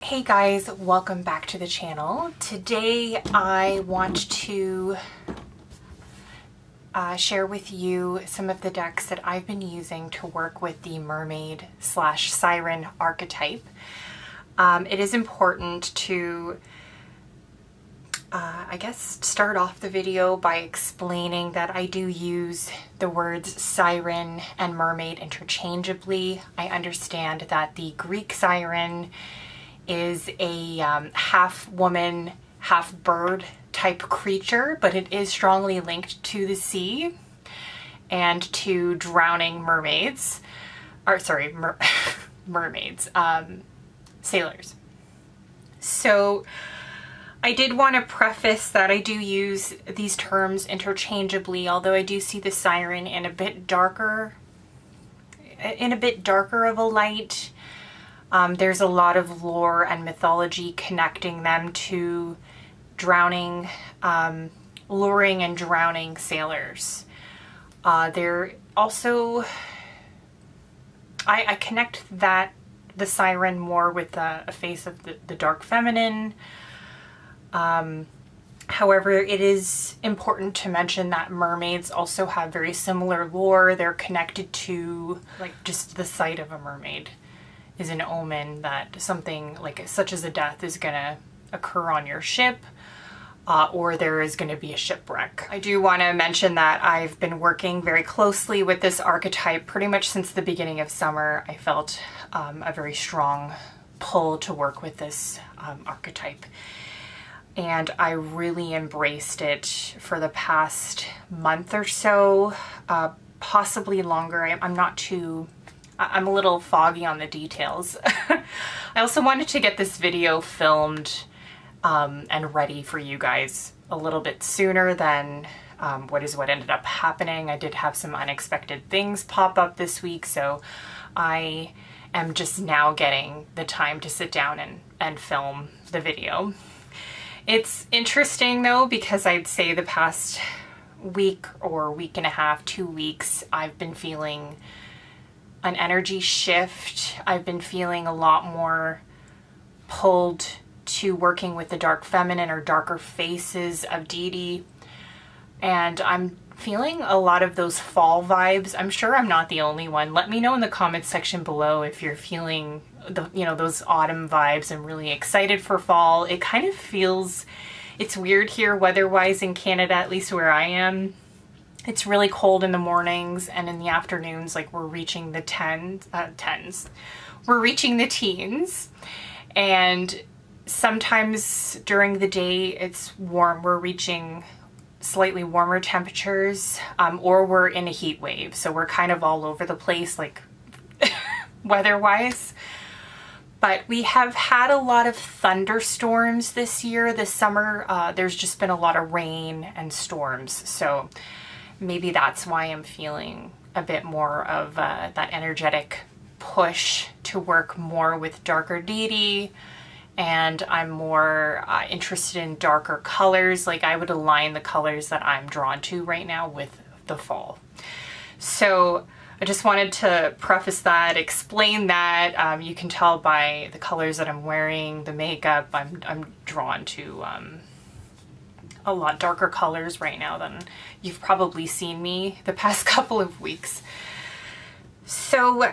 Hey guys, welcome back to the channel. Today I want to share with you some of the decks that I've been using to work with the Mermaid / Siren archetype. It is important to, I guess, start off the video by explaining that I do use the words siren and mermaid interchangeably. I understand that the Greek siren is a half woman, half bird type creature, but it is strongly linked to the sea and to drowning mermaids, or sorry, mermaids, sailors. So I did want to preface that I do use these terms interchangeably, although I do see the siren in a bit darker of a light. There's a lot of lore and mythology connecting them to drowning, luring and drowning sailors. They're also, I connect the siren more with a face of the dark feminine. However, it is important to mention that mermaids also have very similar lore. They're connected to, like, just the sight of a mermaid is an omen that something like such as a death is gonna occur on your ship, or there is gonna be a shipwreck. I do want to mention that I've been working very closely with this archetype pretty much since the beginning of summer. I felt a very strong pull to work with this archetype, and I really embraced it for the past month or so, possibly longer. I'm a little foggy on the details. I also wanted to get this video filmed and ready for you guys a little bit sooner than what ended up happening. I did have some unexpected things pop up this week, so I am just now getting the time to sit down and film the video. It's interesting though, because I'd say the past week or week and a half, 2 weeks, I've been feeling an energy shift. I've been feeling a lot more pulled to working with the dark feminine or darker faces of deity. And I'm feeling a lot of those fall vibes. I'm sure I'm not the only one. Let me know in the comments section below if you're feeling those autumn vibes. I'm really excited for fall. It kind of feels, it's weird here weather-wise in Canada, at least where I am. It's really cold in the mornings, and in the afternoons, like, we're reaching the we're reaching the teens, and sometimes during the day it's warm. We're reaching slightly warmer temperatures, or we're in a heat wave. So we're kind of all over the place, like, weather-wise. But we have had a lot of thunderstorms this year. This summer, there's just been a lot of rain and storms. So maybe that's why I'm feeling a bit more of that energetic push to work more with darker deity, and I'm more interested in darker colors. Like, I would align the colors that I'm drawn to right now with the fall. So I just wanted to preface that, explain that. You can tell by the colors that I'm wearing, the makeup, I'm drawn to a lot darker colors right now than you've probably seen me the past couple of weeks. So,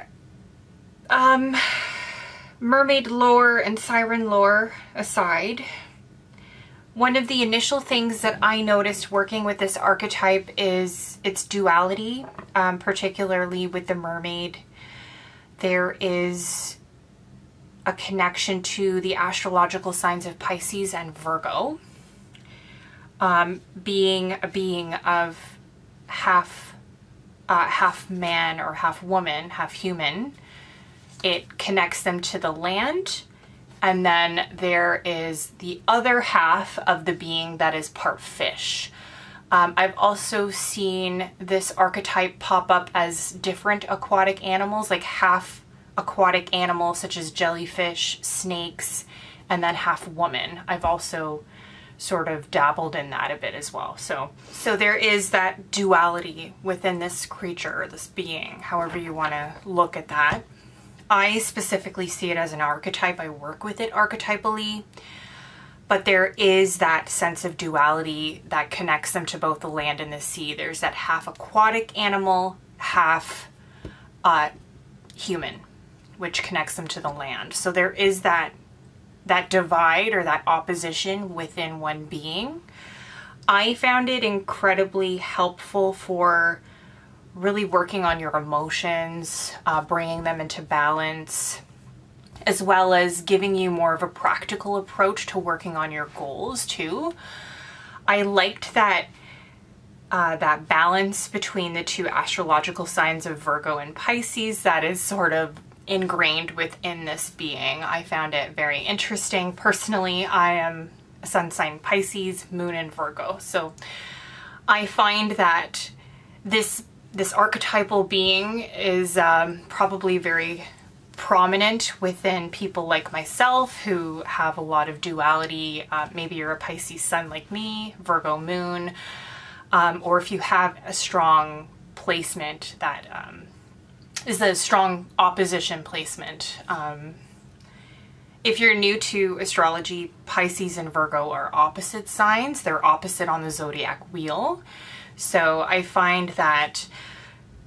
mermaid lore and siren lore aside, one of the initial things that I noticed working with this archetype is its duality, particularly with the mermaid. There is a connection to the astrological signs of Pisces and Virgo. Being a being of half man or half woman, half human, it connects them to the land. And then there is the other half of the being that is part fish. I've also seen this archetype pop up as different aquatic animals, like half aquatic animals such as jellyfish, snakes, and then half woman. I've also sort of dabbled in that a bit as well. So there is that duality within this creature, this being, however you want to look at that. I specifically see it as an archetype. I work with it archetypally, but there is that sense of duality that connects them to both the land and the sea. There's that half aquatic animal, half human, which connects them to the land. So there is that divide or that opposition within one being. I found it incredibly helpful for really working on your emotions, bringing them into balance, as well as giving you more of a practical approach to working on your goals too. I liked that that balance between the two astrological signs of Virgo and Pisces that is sort of ingrained within this being. I found it very interesting. Personally, I am a sun sign Pisces, moon in Virgo. So I find that this archetypal being is probably very prominent within people like myself who have a lot of duality. Maybe you're a Pisces sun like me, Virgo moon, or if you have a strong placement that is a strong opposition placement. If you're new to astrology, Pisces and Virgo are opposite signs. They're opposite on the zodiac wheel. So I find that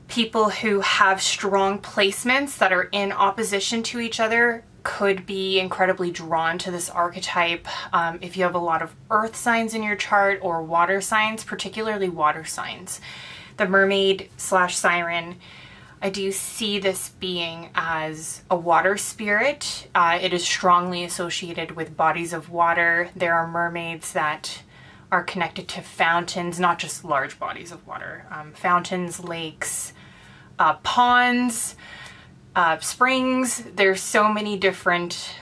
people who have strong placements that are in opposition to each other could be incredibly drawn to this archetype. If you have a lot of earth signs in your chart or water signs, particularly water signs. The Mermaid / Siren, I do see this being as a water spirit. It is strongly associated with bodies of water. There are mermaids that are connected to fountains, not just large bodies of water. Fountains, lakes, ponds, springs. There's so many different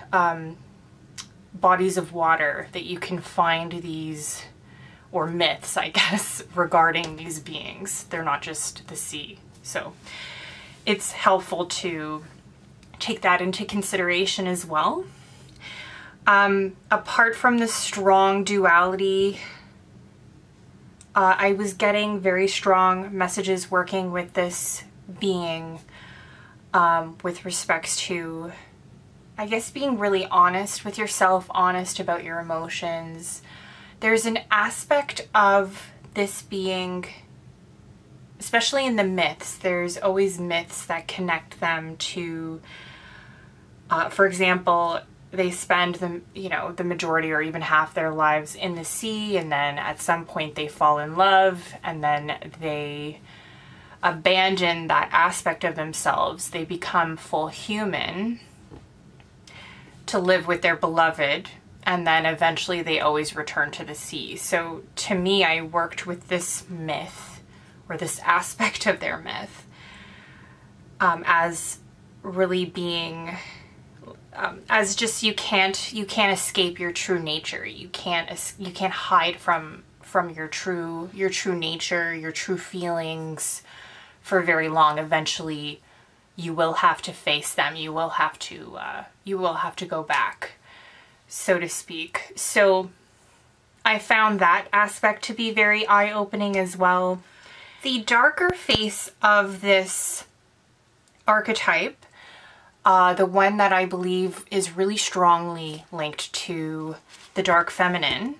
bodies of water that you can find these, or myths, I guess, regarding these beings. They're not just the sea. So it's helpful to take that into consideration as well. Apart from the strong duality, I was getting very strong messages working with this being with respects to, I guess, being really honest with yourself, honest about your emotions. There's an aspect of this being, especially in the myths, there's always myths that connect them to, for example, they spend the majority or even half their lives in the sea, and then at some point they fall in love, and then they abandon that aspect of themselves. They become full human to live with their beloved, and then eventually they always return to the sea. So to me, I worked with this myth, or this aspect of their myth, as really being as just you can't escape your true nature. You can't hide from your true nature, your true feelings for very long. Eventually you will have to face them. You will have to go back, so to speak. So I found that aspect to be very eye-opening as well. The darker face of this archetype, the one that I believe is really strongly linked to the dark feminine,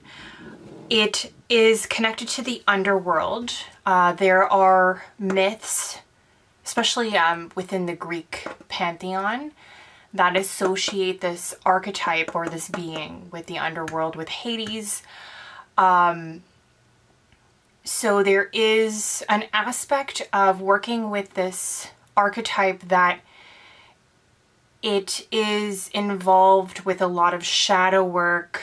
it is connected to the underworld. There are myths, especially within the Greek pantheon, that associate this archetype or this being with the underworld, with Hades. So there is an aspect of working with this archetype that it is involved with a lot of shadow work,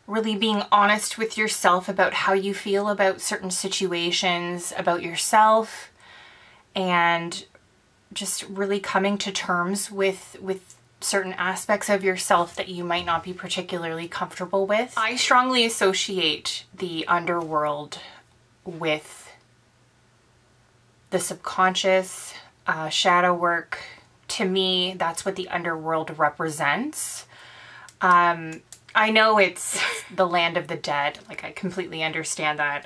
really being honest with yourself about how you feel about certain situations, about yourself, and just really coming to terms with certain aspects of yourself that you might not be particularly comfortable with. I strongly associate the underworld with the subconscious, shadow work. To me, that's what the underworld represents. I know it's the land of the dead. Like, I completely understand that.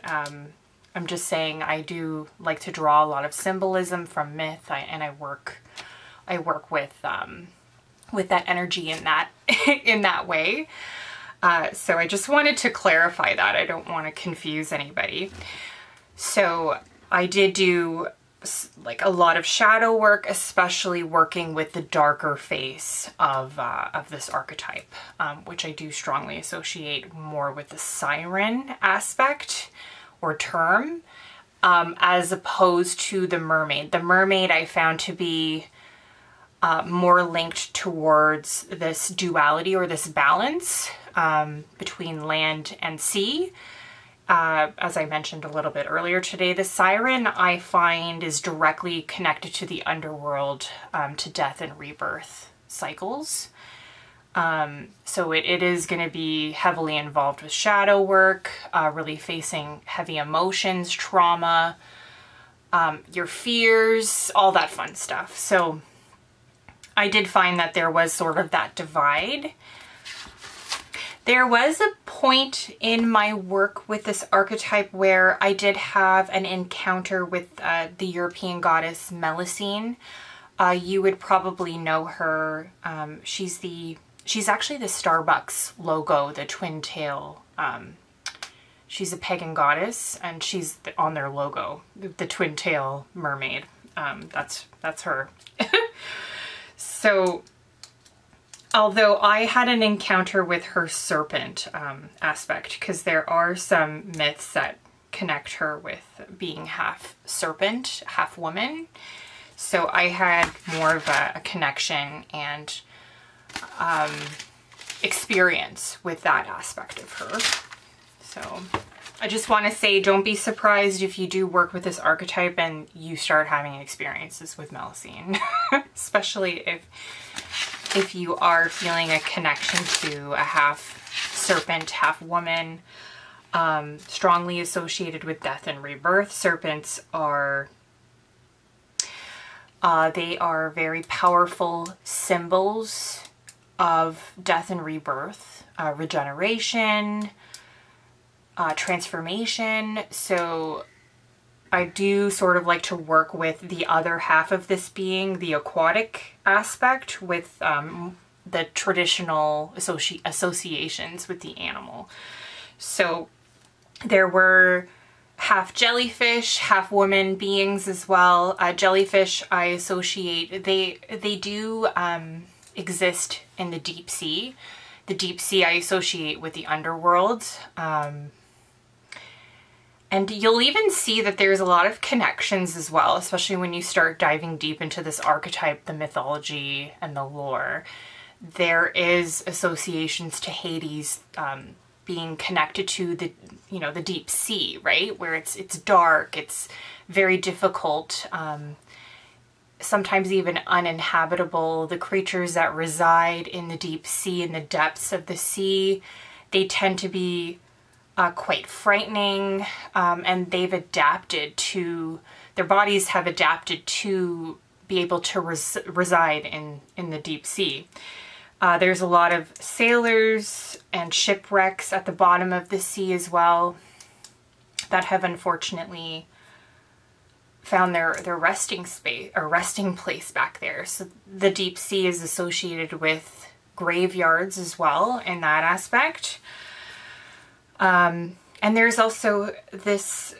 I'm just saying I do like to draw a lot of symbolism from myth, and I work with that energy in that in that way. So I just wanted to clarify that. I don't want to confuse anybody. So I did do like a lot of shadow work, especially working with the darker face of this archetype, which I do strongly associate more with the Siren aspect or term, as opposed to the mermaid. The mermaid I found to be more linked towards this duality or this balance between land and sea. As I mentioned a little bit earlier today, the Siren I find is directly connected to the underworld, to death and rebirth cycles. So it is going to be heavily involved with shadow work, really facing heavy emotions, trauma, your fears, all that fun stuff. So I did find that there was sort of that divide. There was a point in my work with this archetype where I did have an encounter with the European goddess Melusine. You would probably know her. She's actually the Starbucks logo, the twin tail. She's a pagan goddess, and she's on their logo, the twin tail mermaid. That's her. So, although I had an encounter with her serpent aspect, because there are some myths that connect her with being half serpent, half woman. So I had more of a connection and experience with that aspect of her. So I just want to say, don't be surprised if you do work with this archetype and you start having experiences with Melusine, especially if you are feeling a connection to a half serpent, half woman, strongly associated with death and rebirth. Serpents are, they are very powerful symbols of death and rebirth, regeneration, transformation. So I do sort of like to work with the other half of this being, the aquatic aspect, with the traditional associations with the animal. So there were half jellyfish, half woman beings as well. Jellyfish I associate, they do exist in the deep sea. The deep sea I associate with the underworld. And you'll even see that there's a lot of connections as well, especially when you start diving deep into this archetype, the mythology and the lore. There is associations to Hades being connected to the, you know, the deep sea, right? Where it's dark, it's very difficult, sometimes even uninhabitable. The creatures that reside in the deep sea, in the depths of the sea, they tend to be quite frightening, and they've adapted to, their bodies have adapted to be able to reside in the deep sea. There's a lot of sailors and shipwrecks at the bottom of the sea as well that have unfortunately found their resting space or resting place back there. So the deep sea is associated with graveyards as well in that aspect. And there's also this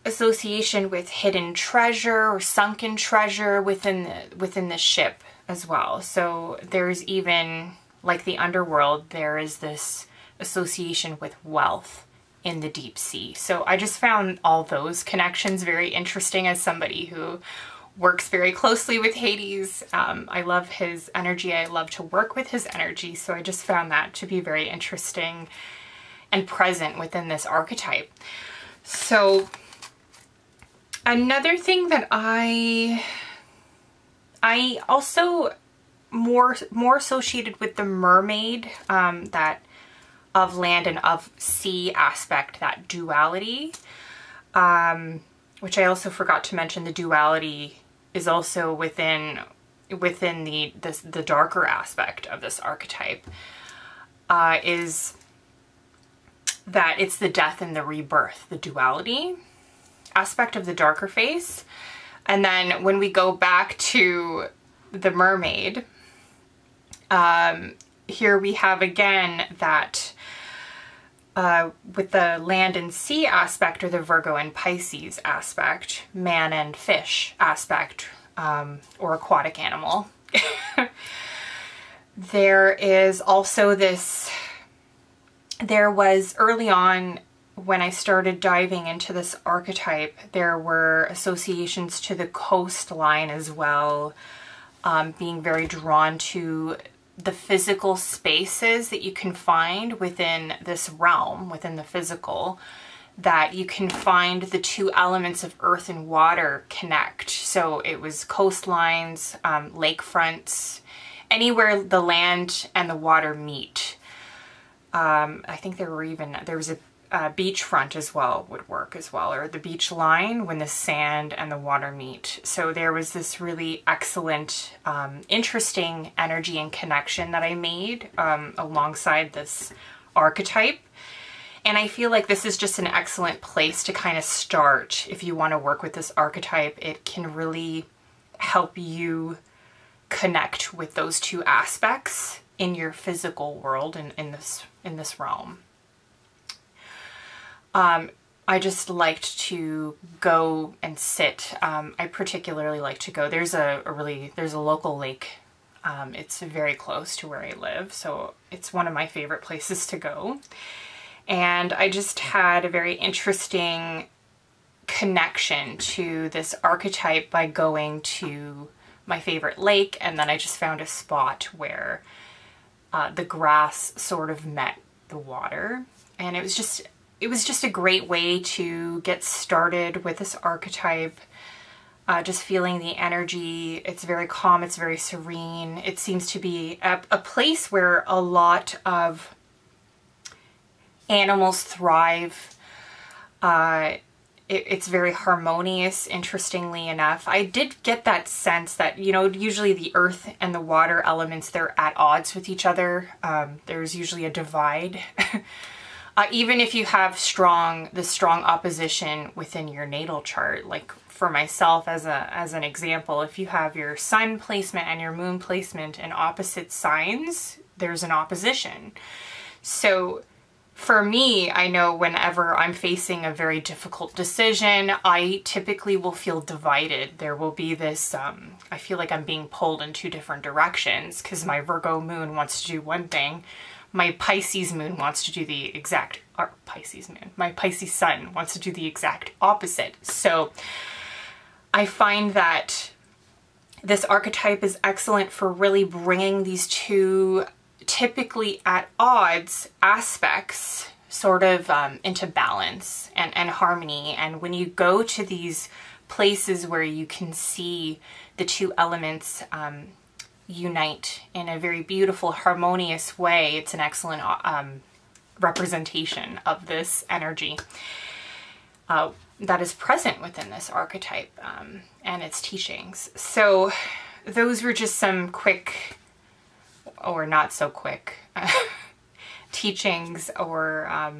association with hidden treasure or sunken treasure within the ship as well. So there's even, like the underworld, there is this association with wealth in the deep sea. So I just found all those connections very interesting as somebody who works very closely with Hades. I love his energy. I love to work with his energy. So I just found that to be very interesting and present within this archetype. So another thing that I also more associated with the mermaid, that of land and of sea aspect, that duality, which I also forgot to mention, the duality is also within the darker aspect of this archetype, is that it's the death and the rebirth, the duality aspect of the darker face. And then when we go back to the mermaid, here we have again that with the land and sea aspect, or the Virgo and Pisces aspect, man and fish aspect, or aquatic animal. There is also this, there was early on when I started diving into this archetype, there were associations to the coastline as well, being very drawn to the physical spaces that you can find within this realm, within the physical, that you can find the two elements of earth and water connect. So it was coastlines, lakefronts, anywhere the land and the water meet. I think there was a beachfront as well would work as well, or the beach line when the sand and the water meet. So there was this really excellent, interesting energy and connection that I made alongside this archetype. And I feel like this is just an excellent place to kind of start. If you want to work with this archetype, it can really help you connect with those two aspects in your physical world and in this realm. I just liked to go and sit. I particularly like to go. There's a local lake. It's very close to where I live, so it's one of my favorite places to go. And I just had a very interesting connection to this archetype by going to my favorite lake, and then I just found a spot where the grass sort of met the water, and it was just a great way to get started with this archetype. Just feeling the energy. It's very calm, it's very serene. It seems to be a place where a lot of animals thrive. It's very harmonious, interestingly enough. I did get that sense that, you know, usually the earth and the water elements, they're at odds with each other. There's usually a divide. Even if you have this strong opposition within your natal chart, like for myself as an example, if you have your sun placement and your moon placement in opposite signs, there's an opposition. So for me, I know whenever I'm facing a very difficult decision, I typically will feel divided. There will be this, I feel like I'm being pulled in two different directions because my Virgo moon wants to do one thing. My Pisces moon wants to do the exact, or my Pisces sun wants to do the exact opposite. So I find that this archetype is excellent for really bringing these two typically at odds aspects sort of into balance and harmony. And when you go to these places where you can see the two elements unite in a very beautiful, harmonious way, it's an excellent representation of this energy that is present within this archetype and its teachings. So those were just some quick, or not so quick, teachings or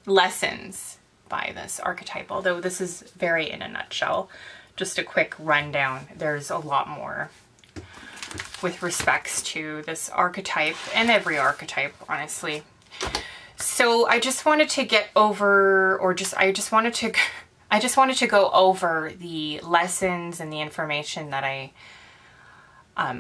lessons by this archetype, although this is very in a nutshell. Just a quick rundown. There's a lot more with respects to this archetype and every archetype, honestly. So I just wanted to get over, or I just wanted to go over the lessons and the information that I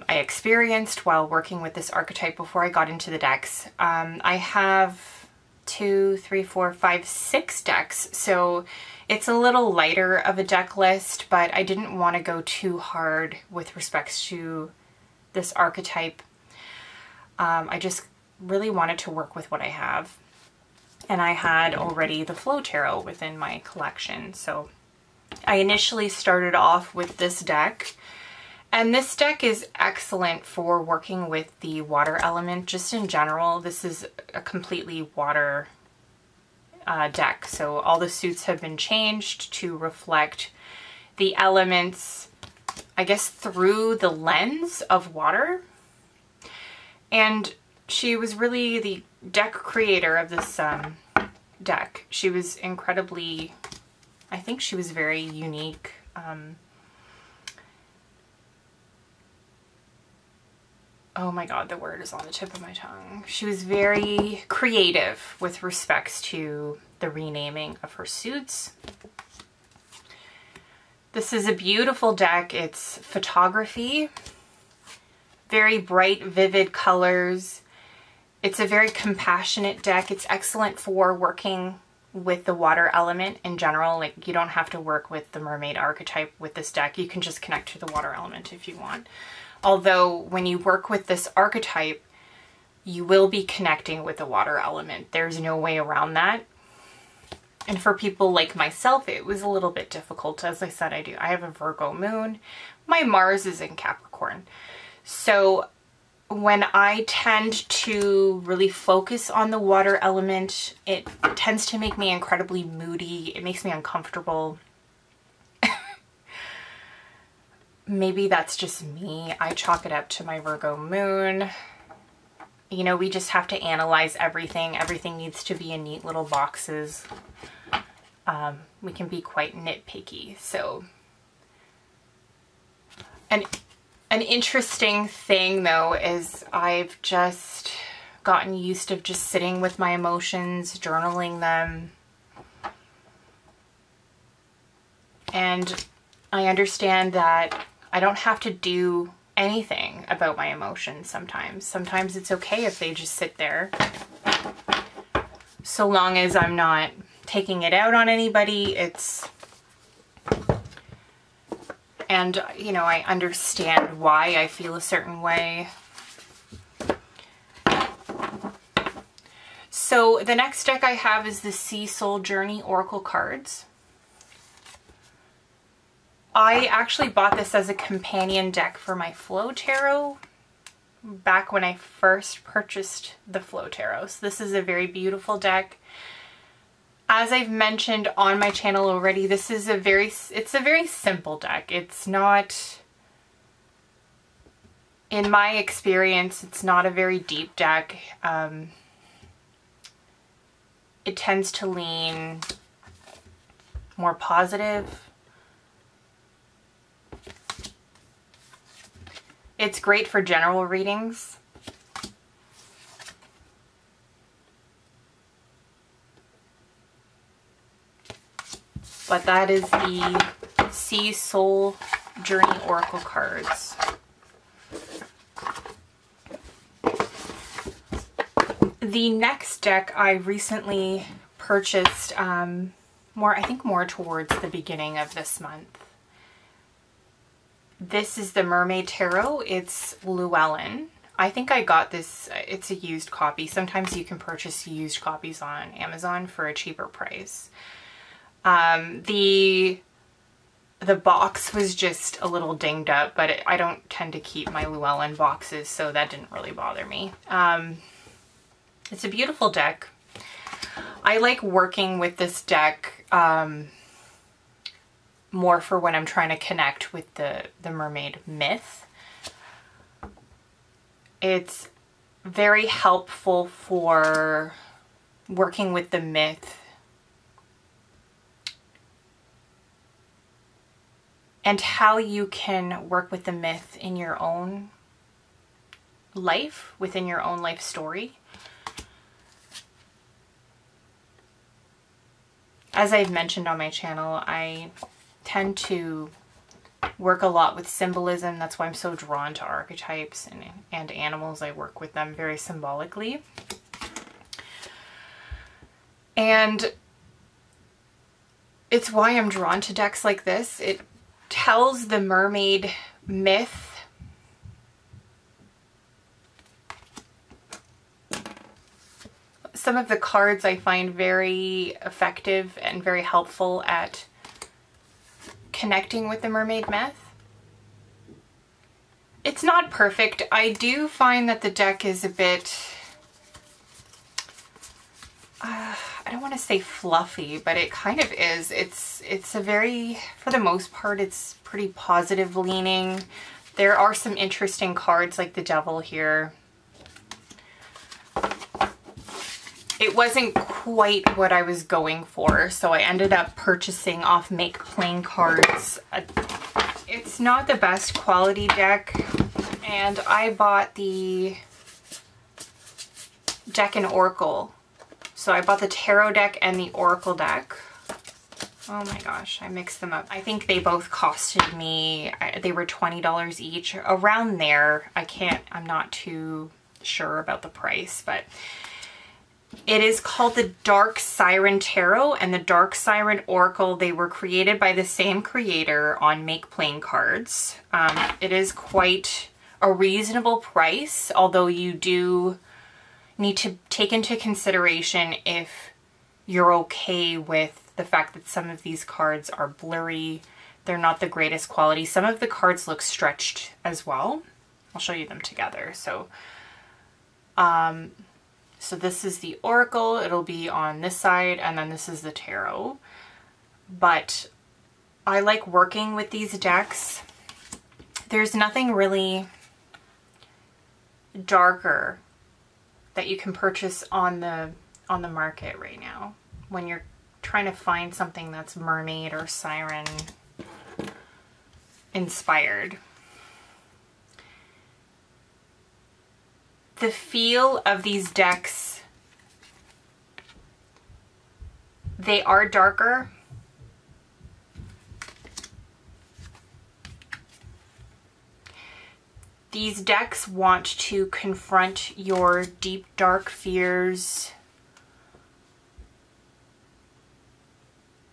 experienced while working with this archetype before I got into the decks. I have 2, 3, 4, 5, 6 decks, so it's a little lighter of a deck list, but I didn't want to go too hard with respects to this archetype. I just really wanted to work with what I have. And I had already the Flow Tarot within my collection. So I initially started off with this deck. And this deck is excellent for working with the water element just in general. This is a completely water deck. So all the suits have been changed to reflect the elements, I guess, through the lens of water. And she was really deck creator of this deck, she was incredibly, I think she was very unique. Oh my god, the word is on the tip of my tongue. She was very creative with respects to the renaming of her suits. This is a beautiful deck. It's photography, very bright, vivid colors. It's a very compassionate deck. It's excellent for working with the water element in general. Like, you don't have to work with the mermaid archetype with this deck. You can just connect to the water element if you want. Although when you work with this archetype, you will be connecting with the water element. There's no way around that. And for people like myself, it was a little bit difficult. As I said, I have a Virgo moon. My Mars is in Capricorn. So when I tend to really focus on the water element, it tends to make me incredibly moody. It makes me uncomfortable. Maybe that's just me. I chalk it up to my Virgo moon. You know, we just have to analyze everything. Everything needs to be in neat little boxes. We can be quite nitpicky. So, an interesting thing though is I've just gotten used to just sitting with my emotions, journaling them. And I understand that I don't have to do anything about my emotions sometimes. Sometimes it's okay if they just sit there. So long as I'm not taking it out on anybody, and you know, I understand why I feel a certain way. So the next deck I have is the Sea Soul Journey Oracle cards. I actually bought this as a companion deck for my Flow Tarot back when I first purchased the Flow Tarot. So this is a very beautiful deck. As I've mentioned on my channel already, this is it's a very simple deck. It's not, in my experience, it's not a very deep deck. It tends to lean more positive. It's great for general readings. But that is the Sea Soul Journey Oracle cards. The next deck I recently purchased, I think more towards the beginning of this month. This is the Mermaid Tarot. It's Llewellyn. I think I got this, it's a used copy. Sometimes you can purchase used copies on Amazon for a cheaper price. The box was just a little dinged up, but I don't tend to keep my Llewellyn boxes, so that didn't really bother me. It's a beautiful deck. I like working with this deck more for when I'm trying to connect with the mermaid myth. It's very helpful for working with the myth and how you can work with the myth in your own life, within your own life story. As I've mentioned on my channel, I tend to work a lot with symbolism. That's why I'm so drawn to archetypes and animals. I work with them very symbolically. And it's why I'm drawn to decks like this. It tells the mermaid myth some of the cards I find very effective and very helpful at connecting with the mermaid myth. It's not perfect. I do find that the deck is a bit, I don't want to say fluffy, but it kind of is. It's a very, for the most part, it's pretty positive leaning. There are some interesting cards like the Devil here. it wasn't quite what I was going for, so I ended up purchasing off Make Playing Cards. It's not the best quality deck, and I bought the deck and Oracle. So I bought the tarot deck and the Oracle deck. Oh my gosh, I mixed them up. I think they both costed me, they were $20 each, around there. I'm not too sure about the price, but it is called the Dark Siren Tarot and the Dark Siren Oracle. They were created by the same creator on Make Playing Cards. It is quite a reasonable price, although you do need to take into consideration if you're okay with the fact that some of these cards are blurry. They're not the greatest quality. Some of the cards look stretched as well. I'll show you them together. So this is the Oracle. It'll be on this side, and then this is the Tarot. But I like working with these decks. There's nothing really darker that you can purchase on the market right now when you're trying to find something that's mermaid or siren inspired. The feel of these decks, they are darker. These decks want to confront your deep, dark fears,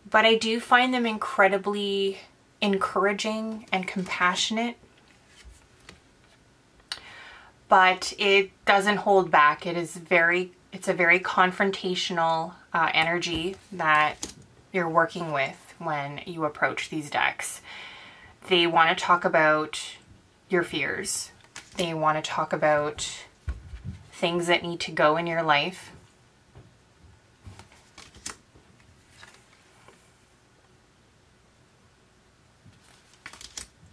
but I do find them incredibly encouraging and compassionate. But it doesn't hold back. It's a very confrontational energy that you're working with when you approach these decks. They want to talk about your fears. They want to talk about things that need to go in your life.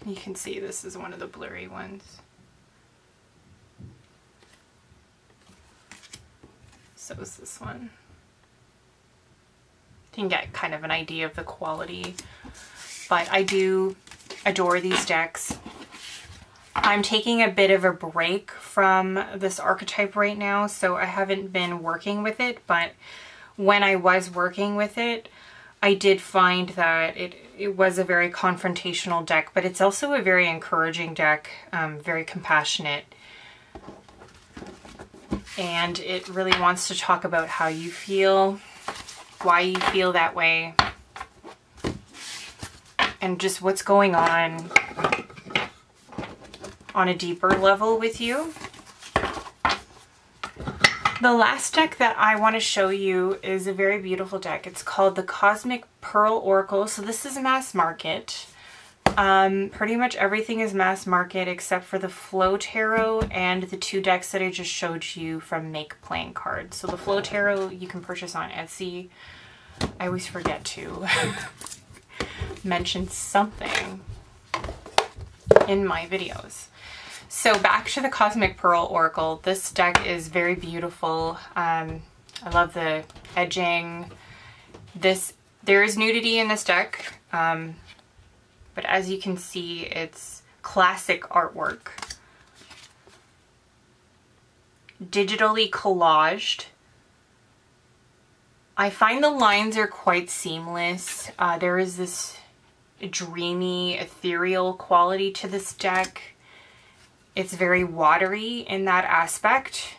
You can see this is one of the blurry ones. So is this one. You can get kind of an idea of the quality, but I do adore these decks. I'm taking a bit of a break from this archetype right now, so I haven't been working with it, but when I was working with it, I did find that it was a very confrontational deck, but it's also a very encouraging deck, very compassionate. And it really wants to talk about how you feel, why you feel that way, and just what's going on a deeper level with you. The last deck that I want to show you is a very beautiful deck. It's called the Cosmic Pearl Oracle. So this is mass market. Pretty much everything is mass market except for the Flow Tarot and the two decks that I just showed you from Make Playing Cards. So the Flow Tarot you can purchase on Etsy. I always forget to mention something in my videos. So back to the Cosmic Pearl Oracle. This deck is very beautiful. I love the edging. There is nudity in this deck, but as you can see, it's classic artwork. Digitally collaged. I find the lines are quite seamless. There is this dreamy, ethereal quality to this deck. It's very watery in that aspect,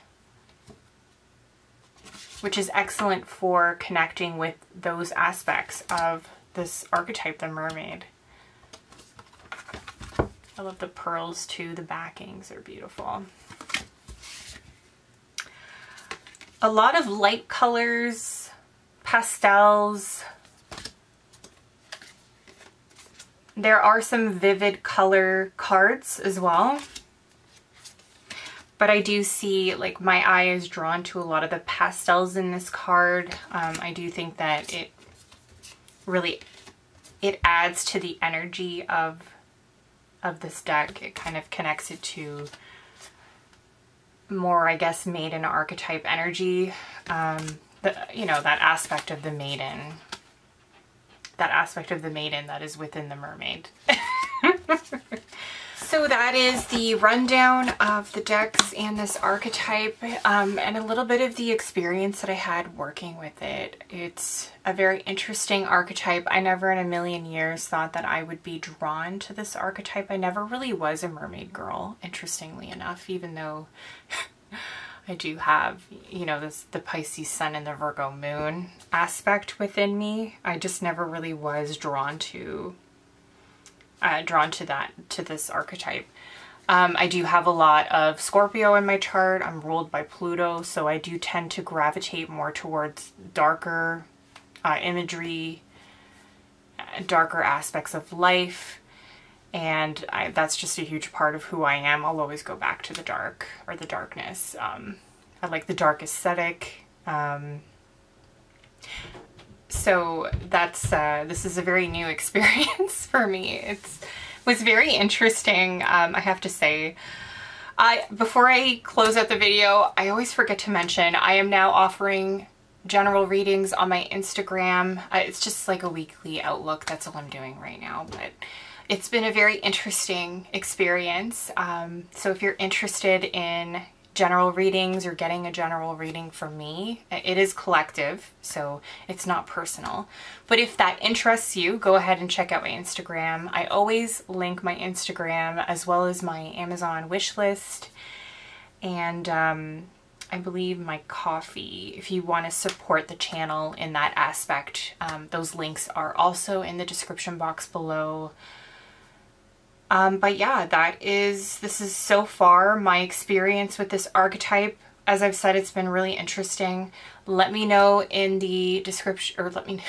which is excellent for connecting with those aspects of this archetype, the mermaid. I love the pearls too. The backings are beautiful. A lot of light colors, pastels. There are some vivid color cards as well. But I do see, like, my eye is drawn to a lot of the pastels in this card. I do think that it adds to the energy of this deck. It kind of connects it to more, I guess, maiden archetype energy. You know, that aspect of the maiden. That aspect of the maiden that is within the mermaid. So that is the rundown of the decks and this archetype, and a little bit of the experience that I had working with it. It's a very interesting archetype. I never in a million years thought that I would be drawn to this archetype. I never really was a mermaid girl, interestingly enough, even though I do have, you know, the Pisces sun and the Virgo moon aspect within me. I just never really was drawn to this archetype. I do have a lot of Scorpio in my chart. I'm ruled by Pluto, so I do tend to gravitate more towards darker imagery, darker aspects of life, and that's just a huge part of who I am. I'll always go back to the dark or the darkness. I like the dark aesthetic. So that's, this is a very new experience for me. It was very interesting, I have to say. Before I close out the video, I always forget to mention, I am now offering general readings on my Instagram. It's just like a weekly outlook. That's all I'm doing right now, but it's been a very interesting experience. So if you're interested in general readings or getting a general reading from me, it is collective, so it's not personal. But if that interests you, go ahead and check out my Instagram. I always link my Instagram as well as my Amazon wish list, and I believe my Ko-fi, if you want to support the channel in that aspect. Those links are also in the description box below. But yeah, this is so far my experience with this archetype. As I've said, it's been really interesting. Let me know in the description, or let me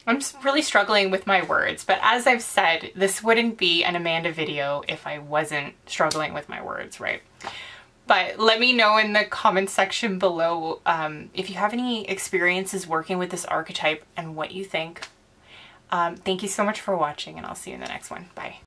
I'm just really struggling with my words, but as I've said, this wouldn't be an Amanda video if I wasn't struggling with my words, right? But let me know in the comments section below if you have any experiences working with this archetype and what you think. Thank you so much for watching, and I'll see you in the next one. Bye.